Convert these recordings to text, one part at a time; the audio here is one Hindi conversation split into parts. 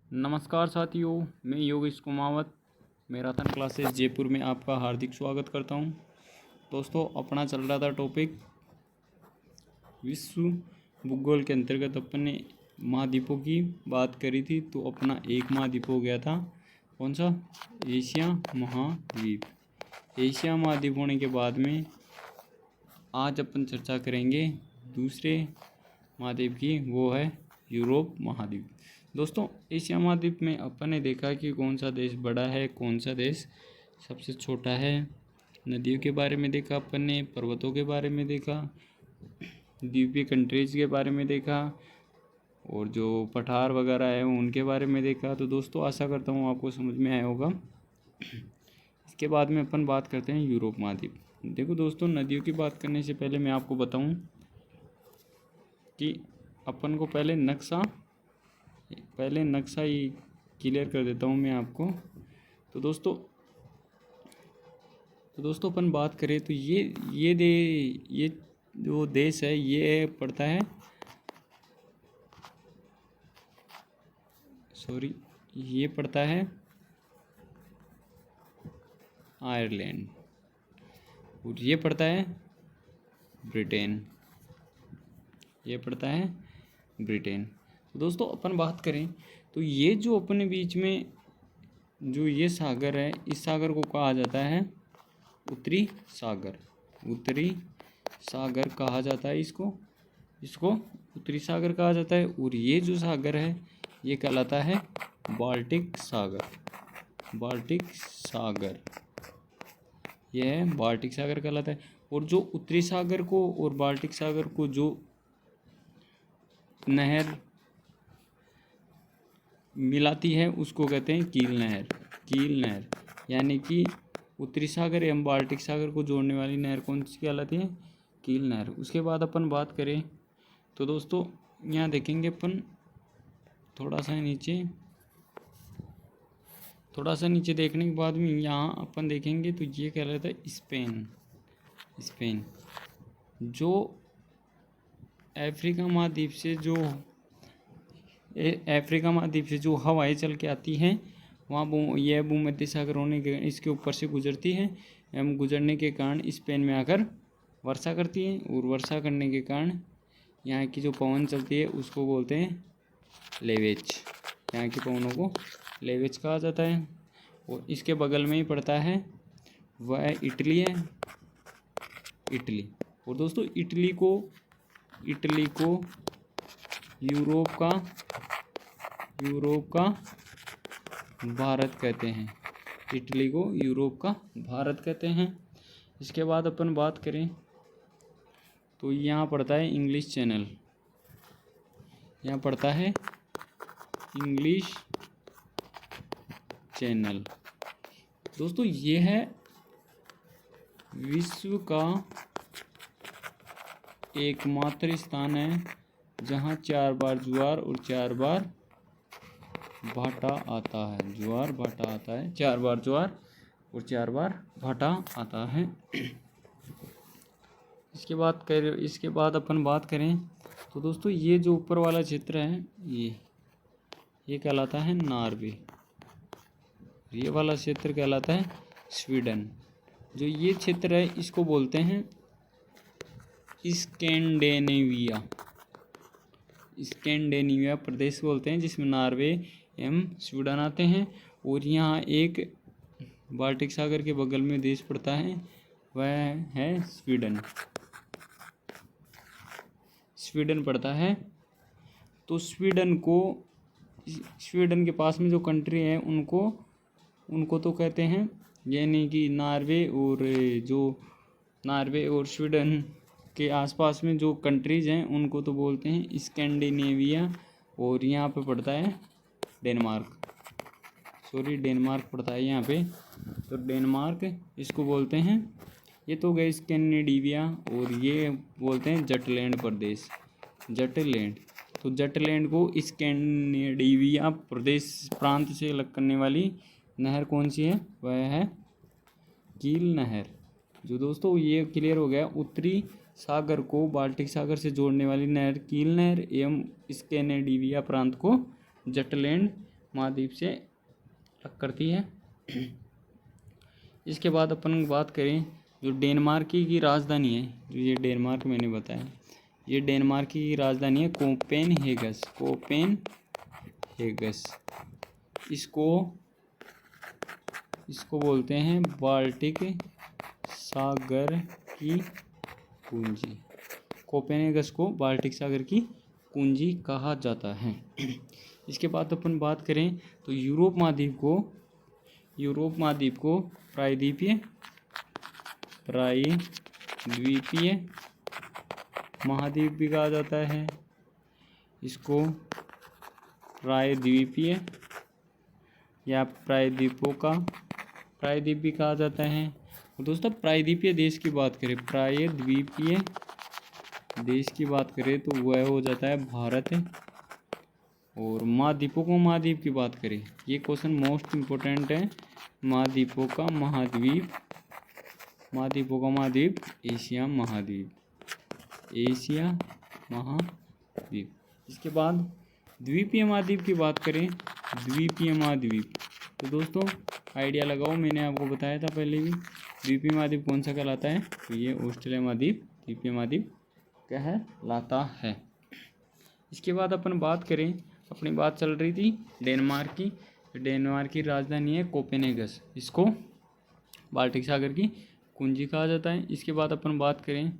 नमस्कार साथियों, मैं योगेश कुमावत मैराथन क्लासेस जयपुर में आपका हार्दिक स्वागत करता हूं। दोस्तों, अपना चल रहा था टॉपिक विश्व भूगोल के अंतर्गत अपन ने महाद्वीपों की बात करी थी। तो अपना एक महाद्वीप हो गया था, कौन सा? एशिया महाद्वीप। एशिया महाद्वीप होने के बाद में आज अपन चर्चा करेंगे दूसरे महाद्वीप की, वो है यूरोप महाद्वीप। दोस्तों, एशिया महाद्वीप में अपन ने देखा कि कौन सा देश बड़ा है, कौन सा देश सबसे छोटा है। नदियों के बारे में देखा अपन ने, पर्वतों के बारे में देखा, द्वीपीय कंट्रीज के बारे में देखा, और जो पठार वगैरह है उनके बारे में देखा। तो दोस्तों, आशा करता हूँ आपको समझ में आया होगा। इसके बाद में अपन बात करते हैं यूरोप महाद्वीप। देखो दोस्तों, नदियों की बात करने से पहले मैं आपको बताऊं कि अपन को पहले नक्शा ही क्लियर कर देता हूँ मैं आपको। तो दोस्तों अपन बात करें तो ये जो देश है ये पड़ता है, ये पड़ता है आयरलैंड, और ये पड़ता है ब्रिटेन। तो दोस्तों अपन बात करें तो ये जो अपने बीच में जो ये सागर है, इस सागर को कहा जाता है उत्तरी सागर कहा जाता है। इसको उत्तरी सागर कहा जाता है। और ये जो सागर है ये कहलाता है बाल्टिक सागर। यह है बाल्टिक सागर कहलाता है। और जो उत्तरी सागर को और बाल्टिक सागर को जो नहर मिलाती है उसको कहते हैं कील नहर। यानी कि उत्तरी सागर एवं बाल्टिक सागर को जोड़ने वाली नहर कौन सी कहलाती है? कील नहर। उसके बाद अपन बात करें तो दोस्तों यहाँ देखेंगे अपन थोड़ा सा नीचे देखने के बाद में यहाँ अपन देखेंगे तो ये कह रहा था स्पेन। जो अफ्रीका महाद्वीप से जो हवाएं चल के आती हैं वहाँ यह भूमध्य सागर होने के इसके ऊपर से गुजरती हैं एवं गुजरने के कारण स्पेन में आकर वर्षा करती है। और वर्षा करने के कारण यहाँ की जो पवन चलती है उसको बोलते हैं लेवेज। यहाँ की पवनों को लेवेज कहा जाता है। और इसके बगल में ही पड़ता है वह इटली है। और दोस्तों इटली को यूरोप का भारत कहते हैं। इटली को यूरोप का भारत कहते हैं। इसके बाद अपन बात करें तो यहाँ पड़ता है इंग्लिश चैनल। दोस्तों ये है विश्व का एकमात्र स्थान है जहाँ 4 बार ज्वार और 4 बार भाटा आता है। 4 बार ज्वार और 4 बार भाटा आता है। इसके बाद अपन बात करें तो दोस्तों ये जो ऊपर वाला क्षेत्र है ये कहलाता है नॉर्वे। ये वाला क्षेत्र कहलाता है स्वीडन। जो ये क्षेत्र है इसको बोलते हैं स्कैंडिनेविया प्रदेश बोलते हैं, जिसमें नॉर्वे एवं स्वीडन आते हैं। और यहाँ एक बाल्टिक सागर के बगल में देश पड़ता है, वह है स्वीडन पड़ता है। तो स्वीडन के पास में जो कंट्री है उनको तो कहते हैं, यानी कि नॉर्वे और स्वीडन के आसपास में जो कंट्रीज़ हैं उनको तो बोलते हैं स्कैंडिनेविया। और यहाँ पे पड़ता है डेनमार्क पड़ता है यहाँ पे। तो डेनमार्क इसको बोलते हैं। ये तो गए स्कैंडिनेविया। और ये बोलते हैं जटलैंड प्रदेश। तो जटलैंड को स्कैंडिनेविया प्रदेश प्रांत से अलग करने वाली नहर कौन सी है? वह है कील नहर। जो दोस्तों ये क्लियर हो गया, उत्तरी सागर को बाल्टिक सागर से जोड़ने वाली नहर कील नहर एवं स्कैंडिनेविया प्रांत को जटलैंड महाद्वीप से अलग करती है। इसके बाद अपन बात करें जो डेनमार्क की राजधानी है, जो ये डेनमार्क मैंने बताया, ये डेनमार्क की राजधानी है कोपेनहेगस। कोपेनहेगस इसको बोलते हैं बाल्टिक सागर की कुंजी। कोपेनहेगस को बाल्टिक सागर की कुंजी कहा जाता है। इसके बाद अपन बात करें तो यूरोप महाद्वीप को प्रायद्वीपीय महाद्वीप भी कहा जाता है। इसको प्रायद्वीपीय या प्रायद्वीप भी कहा जाता है। दोस्तों प्रायद्वीपीय देश की बात करें, प्रायद्वीपीय देश की बात करें तो वह हो जाता है भारत। और महाद्वीपों को महाद्वीप की बात करें, ये क्वेश्चन मोस्ट इम्पोर्टेंट है। महाद्वीपों का महाद्वीप एशिया महाद्वीप। इसके बाद द्वीपीय महाद्वीप की बात करें, द्वीपीय महाद्वीप तो दोस्तों आइडिया लगाओ, मैंने आपको बताया था पहले भी। द्वीपीय महाद्वीप कौन सा कहलाता है, तो ये ऑस्ट्रेलिया महाद्वीप द्वीपीय महाद्वीप कहलाता है। इसके बाद अपन बात करें, अपनी बात चल रही थी डेनमार्क की। डेनमार्क की राजधानी है कोपेनहेगस, इसको बाल्टिक सागर की कुंजी कहा जाता है। इसके बाद अपन बात करें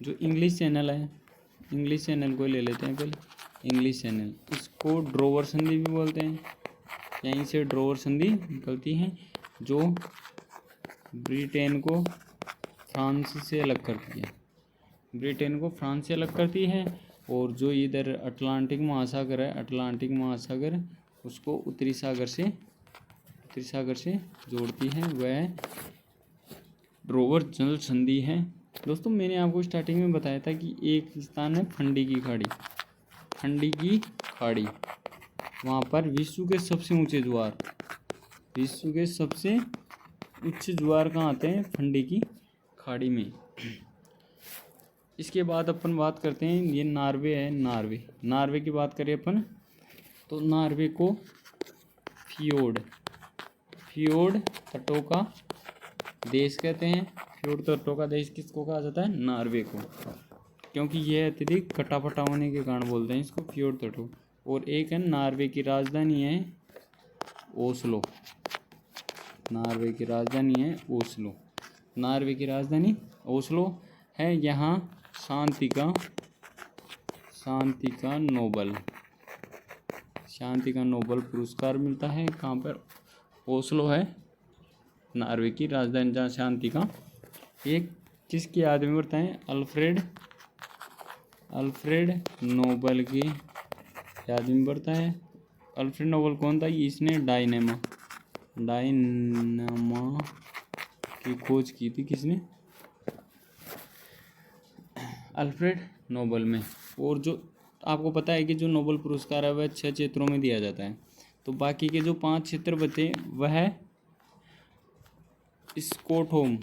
जो इंग्लिश चैनल है, इंग्लिश चैनल को ले लेते हैं पहले। इंग्लिश चैनल, इसको ड्रोवर संधि भी बोलते हैं, यहीं से ड्रोवर संधि निकलती है जो ब्रिटेन को फ्रांस से अलग करती है। और जो इधर अटलांटिक महासागर उसको उत्तरी सागर से जोड़ती है, वह ड्रोवर जल संधि है। दोस्तों मैंने आपको स्टार्टिंग में बताया था कि एक स्थान है फंडी की खाड़ी, वहाँ पर विश्व के सबसे ऊंचे ज्वार कहाँ आते हैं, फंडी की खाड़ी में। इसके बाद अपन बात करते हैं, ये नॉर्वे है। नॉर्वे की बात करें अपन तो नॉर्वे को फियोर्ड तटों का देश कहते हैं। फ्योर्ड तटों का देश किसको कहा जाता है, नॉर्वे को, क्योंकि यह अत्यधिक कटाफटा होने के कारण बोलते हैं इसको फ्योर्ड तटों। और एक है नॉर्वे की राजधानी है ओस्लो। नॉर्वे की राजधानी ओस्लो है। यहाँ शांति का नोबल पुरस्कार मिलता है। कहाँ पर, ओस्लो है नॉर्वे की राजधानी, जहाँ शांति का एक किसकी याद में बढ़ता है, अल्फ्रेड नोबल की याद में बढ़ता है। अल्फ्रेड नोबल कौन था, इसने डायनेमा की खोज की थी, किसने, अल्फ्रेड नोबल में। और जो आपको पता है कि जो नोबल पुरस्कार है वह 6 क्षेत्रों में दिया जाता है, तो बाकी के जो 5 क्षेत्र बचे वह स्टॉकहोम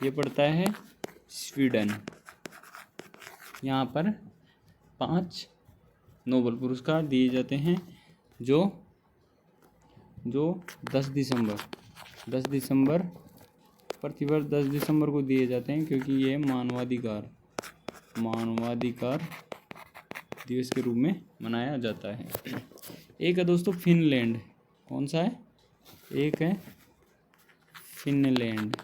ये पड़ता है स्वीडन। यहाँ पर 5 नोबल पुरस्कार दिए जाते हैं जो 10 दिसंबर प्रतिवर्ष 10 दिसंबर को दिए जाते हैं, क्योंकि ये मानवाधिकार दिवस के रूप में मनाया जाता है। एक है दोस्तों फिनलैंड, कौन सा है, एक है फिनलैंड,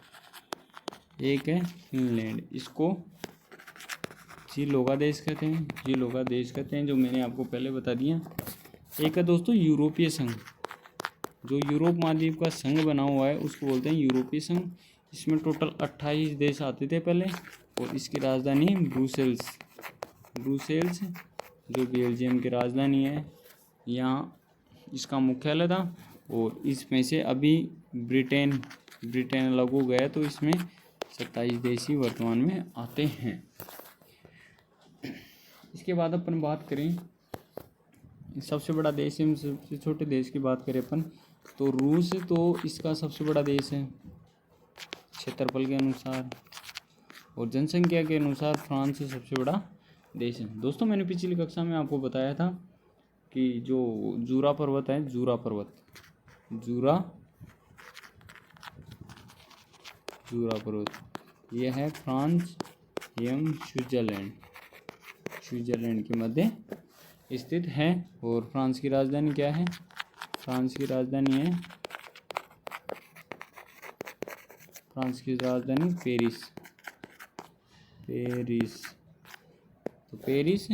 इसको जीलोगा देश कहते हैं, जो मैंने आपको पहले बता दिया। एक है दोस्तों यूरोपीय संघ, जो यूरोप महाद्वीप का संघ बना हुआ है उसको बोलते हैं यूरोपीय संघ। इसमें टोटल 28 देश आते थे पहले, और इसकी राजधानी ब्रुसेल्स जो बेल्जियम की राजधानी है, यहाँ इसका मुख्यालय था। और इसमें से अभी ब्रिटेन अलग हो गया, तो इसमें 27 देश ही वर्तमान में आते हैं। इसके बाद अपन बात करें सबसे बड़ा देश एवं सबसे छोटे देश की बात करें अपन तो रूस, तो इसका सबसे बड़ा देश है क्षेत्रफल के अनुसार, और जनसंख्या के अनुसार फ्रांस सबसे बड़ा देश हैं। दोस्तों मैंने पिछली कक्षा में आपको बताया था कि जो जूरा पर्वत है, जूरा पर्वत, जूरा पर्वत, यह है फ्रांस एवं स्विट्जरलैंड के मध्य स्थित है। और फ्रांस की राजधानी क्या है? फ्रांस की राजधानी पेरिस। तो पेरिस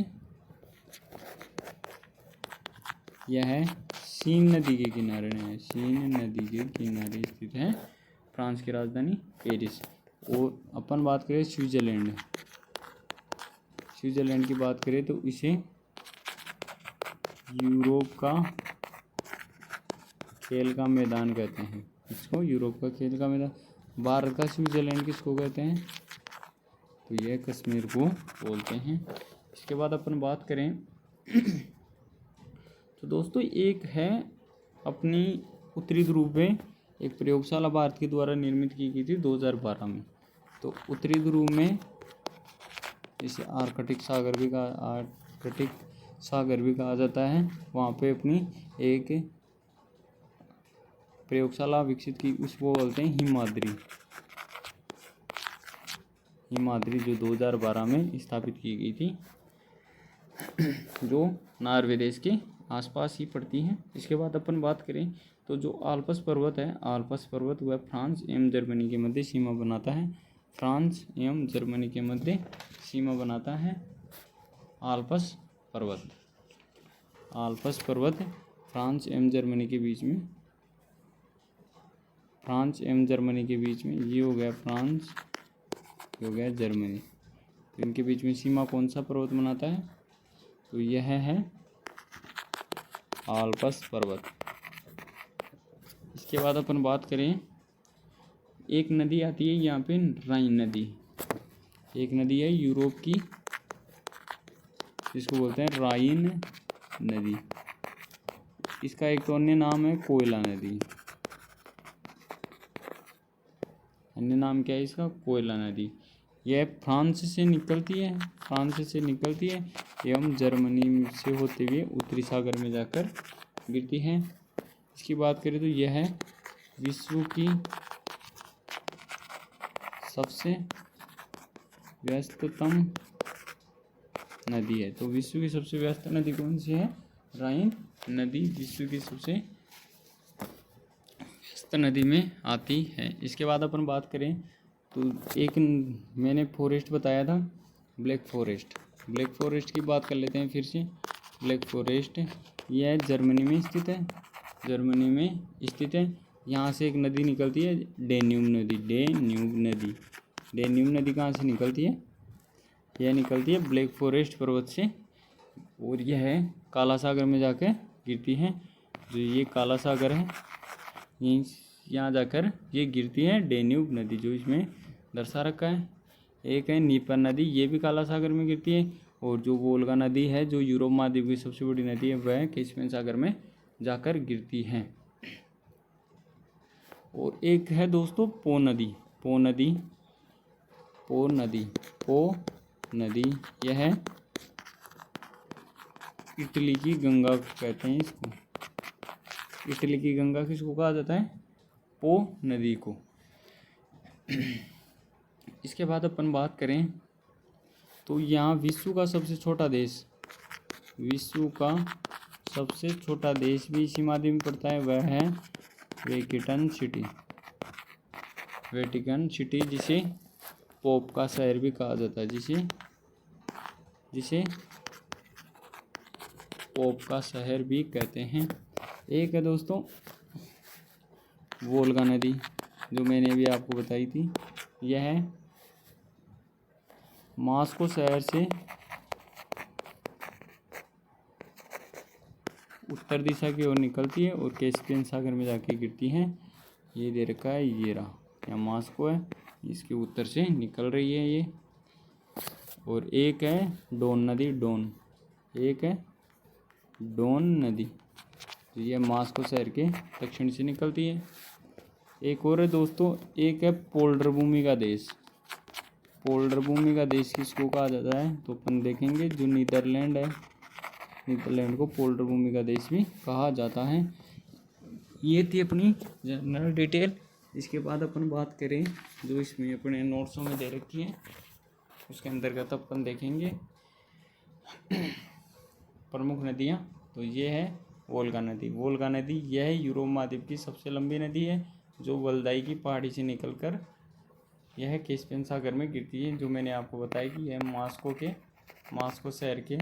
यह सीन नदी के किनारे स्थित है फ्रांस की राजधानी पेरिस। और अपन बात करें स्विट्जरलैंड की बात करें तो इसे यूरोप का खेल का मैदान कहते हैं। इसको यूरोप का खेल का मैदान। भारत का स्विट्जरलैंड किसको कहते हैं? तो यह कश्मीर को बोलते हैं। इसके बाद अपन बात करें तो दोस्तों एक है अपनी उत्तरी ध्रुव में एक प्रयोगशाला भारत के द्वारा निर्मित की गई थी 2012 में। तो उत्तरी ध्रुव में जिसे आर्कटिक सागर भी कहा जाता है, वहाँ पे अपनी एक प्रयोगशाला विकसित की, उसको बोलते हैं हिमाद्री, जो 2012 में स्थापित की गई थी, जो नॉर्वे देश के आसपास ही पड़ती है। इसके बाद अपन बात करें तो जो आल्प्स पर्वत है, आल्प्स पर्वत वह फ्रांस एवं जर्मनी के मध्य सीमा बनाता है। फ्रांस एवं जर्मनी के मध्य सीमा बनाता है आल्प्स पर्वत। फ्रांस एवं जर्मनी के बीच में ये हो गया फ्रांस, ये हो गया जर्मनी। तो इनके बीच में सीमा कौन सा पर्वत बनाता है? तो यह है आल्प्स पर्वत। इसके बाद अपन बात करें, एक नदी आती है यहाँ पे, राइन नदी। एक नदी है यूरोप की, जिसको बोलते हैं राइन नदी। इसका एक तो अन्य नाम है कोयला नदी। अन्य नाम क्या है इसका? कोयला नदी। यह फ्रांस से निकलती है एवं जर्मनी से होते हुए उत्तरी सागर में जाकर गिरती है। इसकी बात करें तो यह है विश्व की सबसे व्यस्ततम नदी है। तो विश्व की सबसे व्यस्त नदी कौन सी है? राइन नदी विश्व की सबसे व्यस्त नदी में आती है। इसके बाद अपन बात करें तो एक मैंने फॉरेस्ट बताया था, ब्लैक फॉरेस्ट की बात कर लेते हैं फिर से। ब्लैक फॉरेस्ट यह जर्मनी में स्थित है। यहाँ से एक नदी निकलती है, डेन्यूब नदी कहाँ से निकलती है? यह निकलती है ब्लैक फॉरेस्ट पर्वत से, और यह काला सागर में जाकर गिरती है। जो ये काला सागर है, यहाँ जाकर ये गिरती है डेन्यूब नदी, जो इसमें दर्शा रखा है। एक है नीपर नदी, ये भी काला सागर में गिरती है। और जो वोल्गा नदी है, जो यूरोप महाद्वीप की सबसे बड़ी नदी है, वह कैस्पियन सागर में जाकर गिरती है। और एक है दोस्तों पो नदी, यह इटली की गंगा कहते हैं इसको। इटली की गंगा किसको कहा जाता है? पो नदी को। इसके बाद अपन बात करें तो यहाँ विश्व का सबसे छोटा देश भी इसी माध्यम में पड़ता है, वह है वेटिकन सिटी, जिसे पोप का शहर भी कहा जाता है, जिसे पोप का शहर भी कहते हैं। एक है दोस्तों वोल्गा नदी, जो मैंने अभी आपको बताई थी। यह मॉस्को शहर से उत्तर दिशा की ओर निकलती है और कैस्पियन सागर में जाके गिरती है। ये दे रखा है, ये रहा, यहाँ मॉस्को है, इसके उत्तर से निकल रही है ये। और एक है डोन नदी, तो ये मॉस्को शहर के दक्षिण से निकलती है। एक और है दोस्तों, एक है पोल्डर भूमि का देश, पोल्डर भूमि का देश किसको कहा जाता है, तो अपन देखेंगे जो नीदरलैंड है, नीदरलैंड को पोल्डर भूमि का देश भी कहा जाता है। ये थी अपनी जनरल डिटेल। इसके बाद अपन बात करें जो इसमें अपने नोट्सों में दे रखी है, उसके अंतर्गत अपन देखेंगे प्रमुख नदियाँ। तो ये है वोल्गा नदी। वोल्गा नदी यह यूरोप महाद्वीप की सबसे लंबी नदी है, जो वल्दाई की पहाड़ी से निकलकर यह कैस्पियन सागर में गिरती है। जो मैंने आपको बताया कि यह मास्को शहर के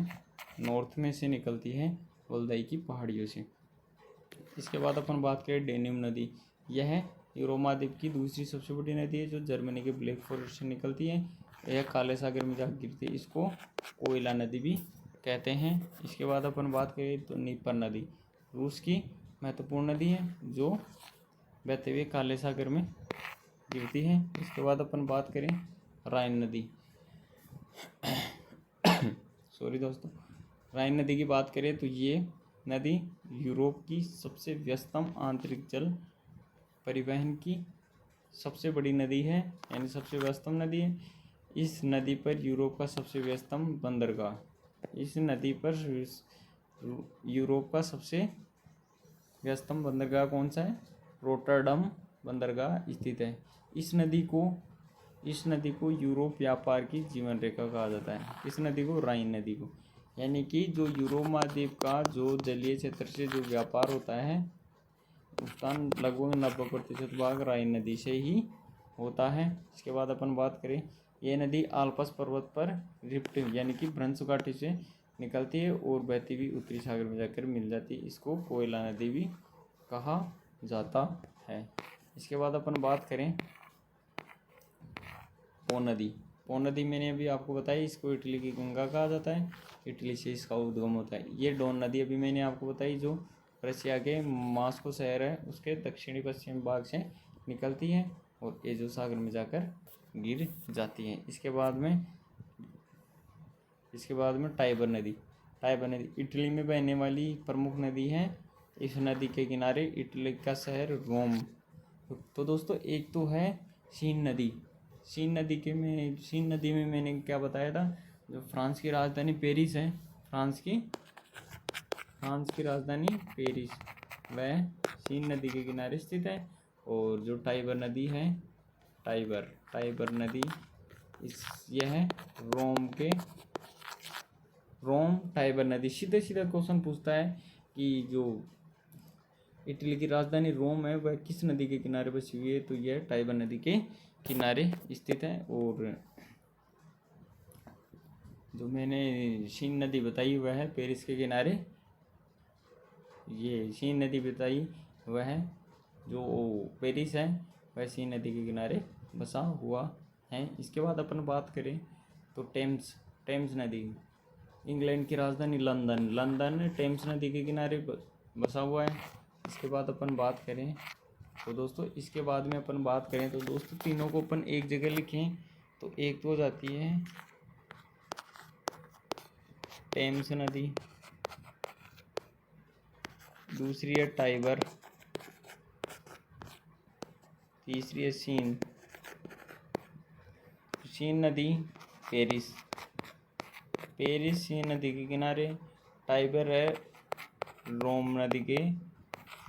नॉर्थ में से निकलती है, वल्दाई की पहाड़ियों से। इसके बाद अपन बात करें डेन्यूब नदी। यह यूरोप महाद्वीप की दूसरी सबसे बड़ी नदी है, जो जर्मनी के ब्लैक फॉरेस्ट से निकलती है। यह काले सागर में जाकर गिरती है। इसको कोयला नदी भी कहते हैं। इसके बाद अपन बात करें तो नीपर नदी रूस की महत्वपूर्ण नदी है, जो बहते हुए काले सागर में गिरती है। इसके बाद अपन बात करें राइन नदी सॉरी दोस्तों, राइन नदी की बात करें तो ये नदी यूरोप की सबसे व्यस्तम आंतरिक जल परिवहन की सबसे बड़ी नदी है, यानी सबसे व्यस्तम नदी है। इस नदी पर यूरोप का सबसे व्यस्तम बंदरगाह, इस नदी पर यूरोप का सबसे व्यस्तम बंदरगाह कौन सा है, रोटरडम बंदरगाह स्थित है। इस नदी को यूरोप व्यापार की जीवन रेखा कहा जाता है। इस नदी को, राइन नदी को, यानी कि जो यूरोप महाद्वीप का जो जलीय क्षेत्र से जो व्यापार होता है उसका लगभग 90% भाग राइन नदी से ही होता है। इसके बाद अपन बात करें, यह नदी आल्प्स पर्वत पर रिफ्ट यानी कि भ्रंश घाटी से निकलती है और बहती हुई उत्तरी सागर में जाकर मिल जाती है। इसको कोयला नदी भी कहा जाता है। इसके बाद अपन बात करें पो नदी। पो नदी मैंने अभी आपको बताई, इसको इटली की गंगा कहा जाता है, इटली से इसका उद्गम होता है। ये डोन नदी अभी मैंने आपको बताई, जो रशिया के मास्को शहर है उसके दक्षिणी पश्चिम भाग से निकलती है और एजो सागर में जाकर गिर जाती है। इसके बाद में टाइबर नदी इटली में बहने वाली प्रमुख नदी है। इस नदी के किनारे इटली का शहर रोम। तो दोस्तों एक तो है सीन नदी। सीन नदी में मैंने क्या बताया था, जो फ्रांस की राजधानी पेरिस है, फ्रांस की राजधानी पेरिस, वह सीन नदी के किनारे स्थित है। और जो टाइबर नदी है, टाइबर नदी यह रोम टाइबर नदी। सीधा क्वेश्चन पूछता है कि जो इटली की राजधानी रोम है वह किस नदी के किनारे बसी हुई है, तो यह टाइबर नदी के किनारे स्थित है। और जो मैंने सीन नदी बताई वह है पेरिस के किनारे, ये सीन नदी बताई वह है जो पेरिस है, वह सीन नदी के किनारे बसा हुआ है। इसके बाद अपन बात करें तो टेम्स नदी, इंग्लैंड की राजधानी लंदन टेम्स नदी के किनारे बसा हुआ है। इसके बाद अपन बात करें तो दोस्तों तीनों को अपन एक जगह लिखें तो एक तो हो जाती है टेम्स नदी, दूसरी है टाइबर, तीसरी है सीन नदी पेरिस सीन नदी के किनारे, टाइबर है रोम नदी के,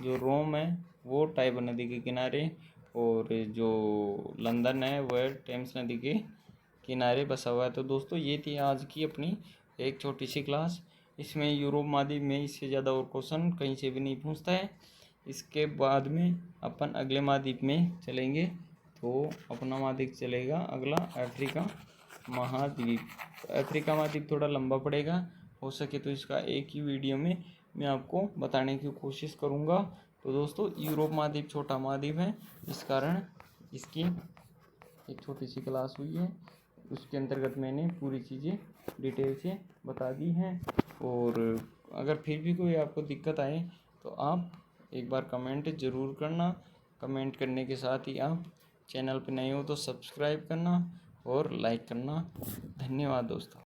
जो रोम है वो टाइबर नदी के किनारे, और जो लंदन है वह टेम्स नदी के किनारे बसा हुआ है। तो दोस्तों ये थी आज की अपनी एक छोटी सी क्लास। इसमें यूरोप महाद्वीप में इससे ज़्यादा और क्वेश्चन कहीं से भी नहीं पूछता है। इसके बाद में अपन अगले महाद्वीप में चलेंगे, तो अपना महाद्वीप चलेगा अगला अफ्रीका महाद्वीप। अफ्रीका महाद्वीप थोड़ा लंबा पड़ेगा, हो सके तो इसका एक ही वीडियो में मैं आपको बताने की कोशिश करूँगा। तो दोस्तों यूरोप महाद्वीप छोटा महाद्वीप है, इस कारण इसकी एक छोटी सी क्लास हुई है, उसके अंतर्गत मैंने पूरी चीज़ें डिटेल से बता दी हैं। और अगर फिर भी कोई आपको दिक्कत आए तो आप एक बार कमेंट ज़रूर करना। कमेंट करने के साथ ही आप चैनल पर नए हो तो सब्सक्राइब करना और लाइक करना। धन्यवाद दोस्तों।